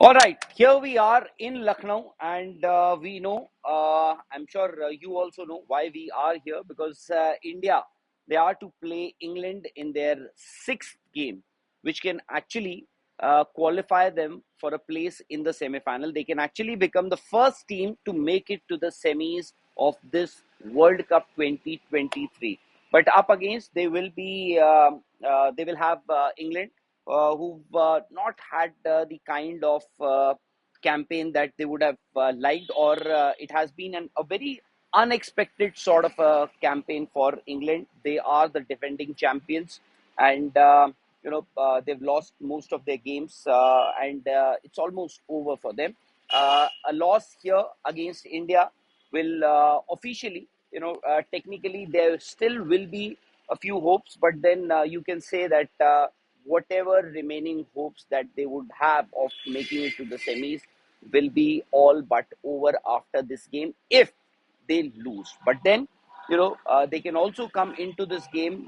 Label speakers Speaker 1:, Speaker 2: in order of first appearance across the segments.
Speaker 1: All right, here we are in Lucknow, and we know, I'm sure you also know why we are here because India, they are to play England in their sixth game, which can actually qualify them for a place in the semi final. They can actually become the first team to make it to the semis of this World Cup 2023. But up against, they will have England who've not had the kind of campaign that they would have liked, or it has been a very unexpected sort of a campaign for England. They are the defending champions, and they've lost most of their games, and it's almost over for them. A loss here against India will officially, technically, there still will be a few hopes, but then you can say that whatever remaining hopes that they would have of making it to the semis will be all but over after this game if they lose. But then, they can also come into this game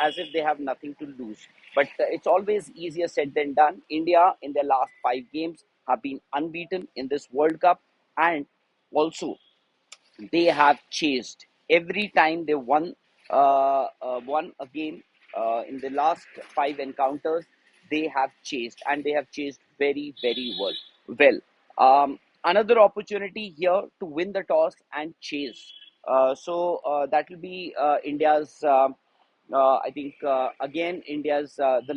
Speaker 1: as if they have nothing to lose. But it's always easier said than done. India, in their last five games, have been unbeaten in this World Cup, and also they have chased every time they won a game in the last five encounters. They have chased, and they have chased very well. Another opportunity here to win the toss and chase. That will be India's. I think again India's the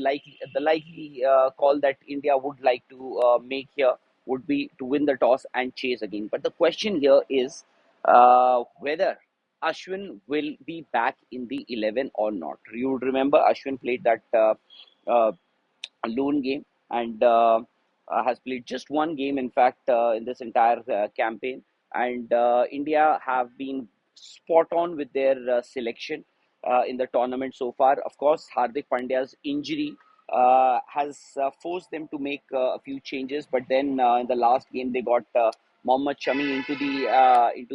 Speaker 1: likely call that India would like to make here would be to win the toss and chase again. But the question here is whether Ashwin will be back in the 11 or not. You would remember Ashwin played that uh, lone game, and has played just one game, in fact, in this entire campaign. And India have been spot on with their selection in the tournament so far. Of course, Hardik Pandya's injury has forced them to make a few changes, but then in the last game they got Mohammad Shami into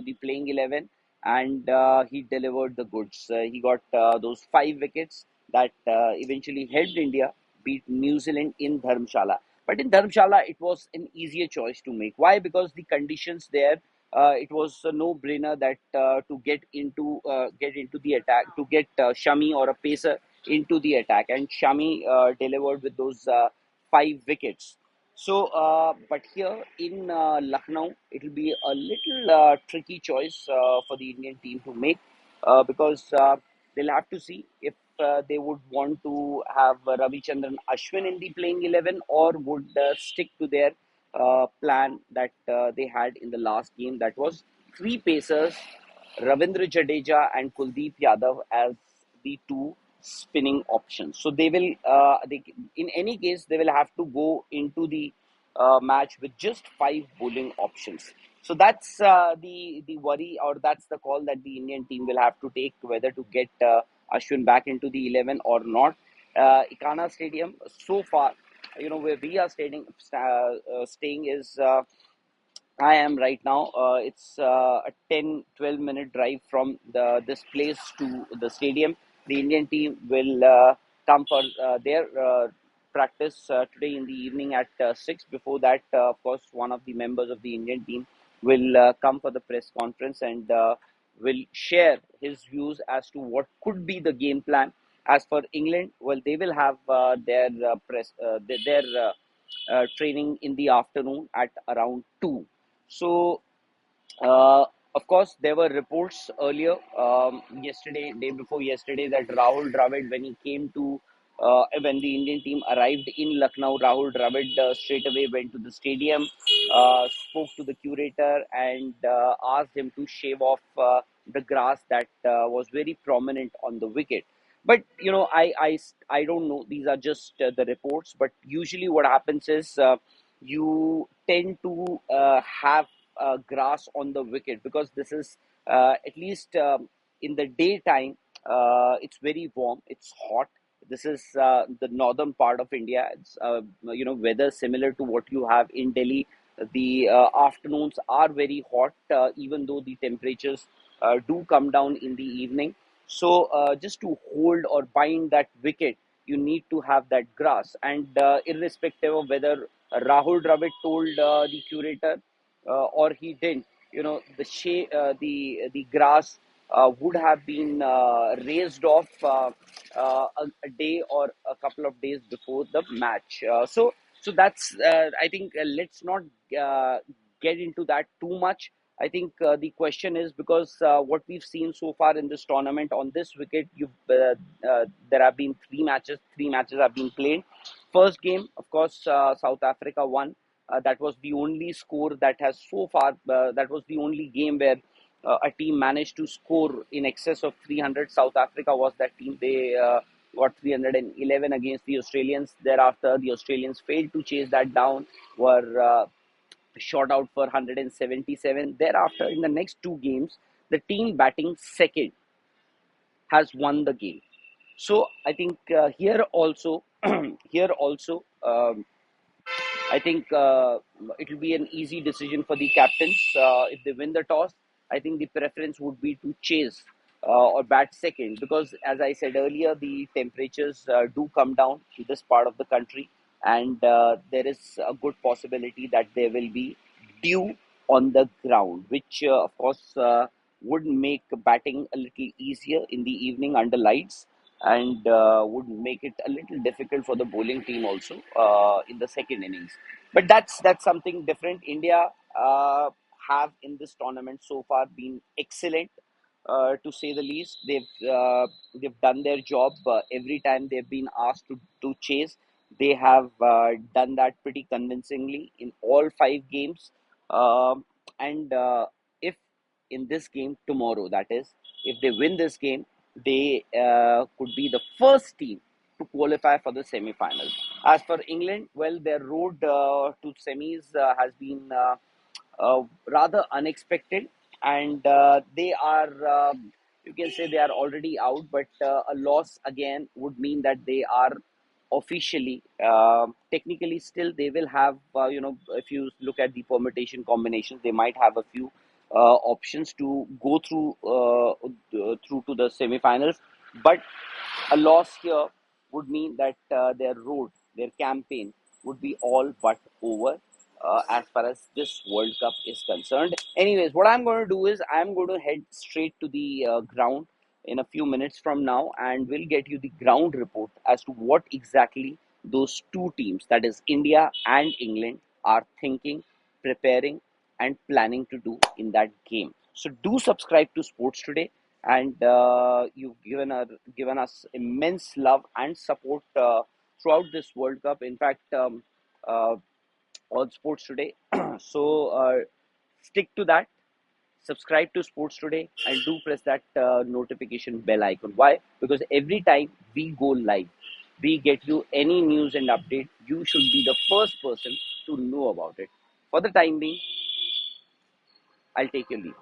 Speaker 1: the playing 11, and he delivered the goods. He got those five wickets that eventually helped India beat New Zealand in Dharamshala. But in Dharamshala, it was an easier choice to make. Why? Because the conditions there, it was a no-brainer that to get into the attack, to get Shami or a pacer into the attack, and Shami delivered with those five wickets. But here in Lucknow, it will be a little tricky choice for the Indian team to make because they'll have to see if they would want to have Ravichandran Ashwin in the playing 11, or would stick to their plan that they had in the last game. That was three pacers, Ravindra Jadeja and Kuldeep Yadav as the two spinning options. So in any case, they will have to go into the match with just five bowling options. So that's the worry, or that's the call that the Indian team will have to take, whether to get Ashwin back into the 11 or not. Ikana Stadium, so far, where we are staying is I am right now. It's a 10-12 minute drive from this place to the stadium. The Indian team will come for their practice today in the evening at 6. Before that, of course, one of the members of the Indian team will come for the press conference and will share his views as to what could be the game plan. As for England, well, they will have their training in the afternoon at around 2. So, uh, of course, there were reports earlier, yesterday, day before yesterday, that Rahul Dravid, when the Indian team arrived in Lucknow, Rahul Dravid straight away went to the stadium, spoke to the curator, and asked him to shave off the grass that was very prominent on the wicket. But I don't know. These are just the reports. But usually, what happens is you tend to have grass on the wicket, because this is at least in the daytime, it's very warm, it's hot. This is the northern part of India. It's weather similar to what you have in Delhi. The afternoons are very hot, even though the temperatures do come down in the evening. So just to hold or bind that wicket, you need to have that grass. And irrespective of whether Rahul Dravid told the curator or he didn't, the grass would have been raised off a day or a couple of days before the match. So that's I think let's not uh, get into that too much. I think the question is because what we've seen so far in this tournament on this wicket, there have been three matches. Three matches have been played. First game, of course, South Africa won. That was the only score that has so far. That was the only game where a team managed to score in excess of 300. South Africa was that team. They got 311 against the Australians. Thereafter, the Australians failed to chase that down. Were shot out for 177. Thereafter, in the next two games, the team batting second has won the game. So I think here also, here also, I think it will be an easy decision for the captains. If they win the toss, I think the preference would be to chase or bat second because, as I said earlier, the temperatures do come down to this part of the country, and there is a good possibility that there will be dew on the ground, which, of course, would make batting a little easier in the evening under lights and would make it a little difficult for the bowling team also in the second innings. But that's something different. India have in this tournament so far been excellent, to say the least. They've done their job every time they've been asked to chase. They have done that pretty convincingly in all five games. And if in this game tomorrow, that is, if they win this game, they could be the first team to qualify for the semi-finals. As for England, well, their road to semis has been rather unexpected, and they are, you can say, they are already out. But a loss again would mean that they are officially, technically, still they will have. If you look at the permutation combinations, they might have a few options to go through to the semi-finals. But a loss here would mean that their road, their campaign would be all but over as far as this World Cup is concerned. Anyways, what I'm going to do is I'm going to head straight to the ground in a few minutes from now, and we'll get you the ground report as to what exactly those two teams, that is India and England, are thinking, preparing, and planning to do in that game. So do subscribe to Sports Today, and you've given us immense love and support throughout this World Cup. In fact, uh, on Sports Today. So stick to that. Subscribe to Sports Today and do press that notification bell icon. Why? Because every time we go live, we get you any news and update. You should be the first person to know about it. For the time being, I'll take your leave.